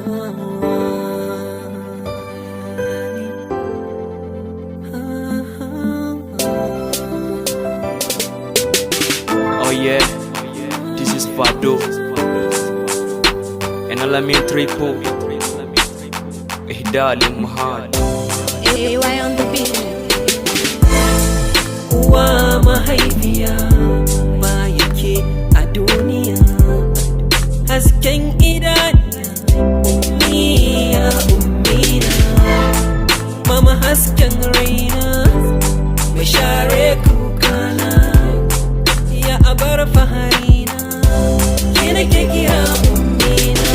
Oh yeah, this is Fado and Alamin Triple Ihdal Mahal AY on the beat. Uwa mahaifiya ba yake a duniya, hasken idaniya ummiya ummina, mama hasken raina mai share kukana, ya abar faharina ke nake kira ummina.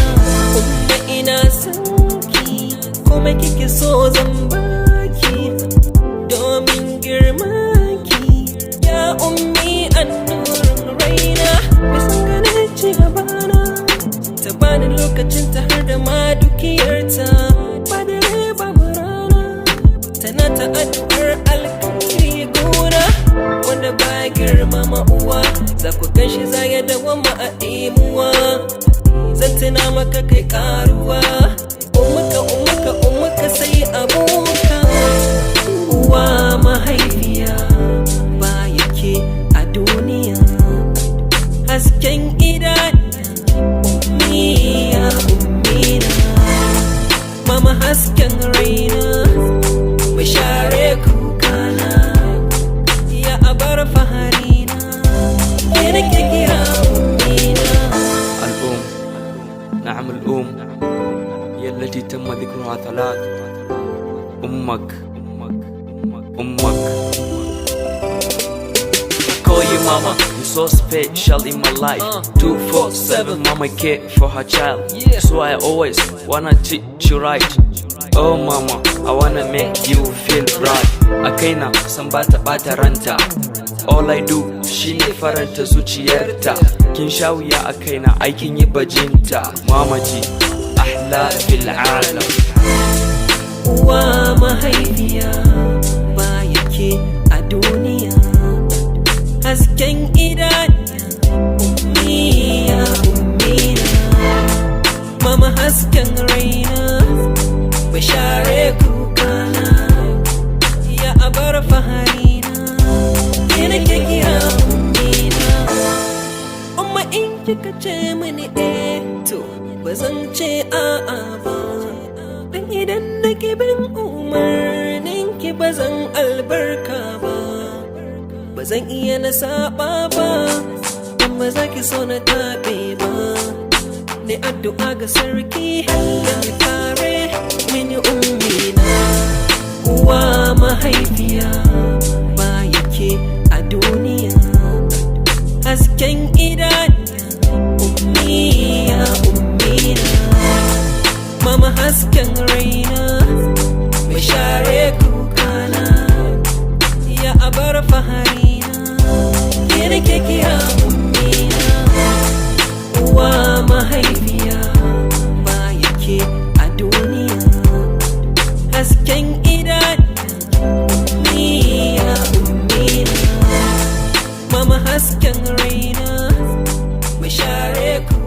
Umma ina sanki kuma kike so zan baki domin girmanki, ya ummi annurin raina. Bisan ganin ci gabana ta bani lokacin ta har da ma dukiyarta, ba dare ba rana tana ta addu'ar alkhairi gona. Wanda ba girmama uwa za ku ganshi zaya da wama a imuwa. Zan tuna maka kai karuwa, umuka sai abuka. Uwa mahaifiya ba yake a duniya, hasken idaniya ummiya ummina, mama hasken raina mai share kukana, ya abar faharina ke nake kira ummina. نعم الأم هي التي تم ذكرها ثلاث. أمك Call you mama, you're so special in my life. 24/7 mama care for her child, so I always wanna teach you right. Oh mama, I wanna make you feel bright. Akaina san bata ranta, all I do shine faranta zuciyarta. Kin sha wuya akaina aikin yi bajinta. Mama ji ahla fil alam. Uwa mahaifiya ba yake a duniya, hasken idaniya ummiya ummina, mama hasken raina mai share kukana, ya abar faharina ke nake kira ummina. Umma in kika ce mini to bazan ce a'a ba, dan idan nake bin umarninki bazan albarka ba. Bazan iya na saba ba, dan ba za ki so na taɓe ba. Ne addu'a ga sarki Allah ya kare mini ummina. Uwa mahaifiya ba yake a duniya, hasken idaniya ummiya ummina, mama hasken raina mai share kukana, ya abar faharina ke nake kira ummina. Uwa mahaifiya ba yake a duniya, hasken idaniya ummiya ummina, mama hasken raina mai share kukana.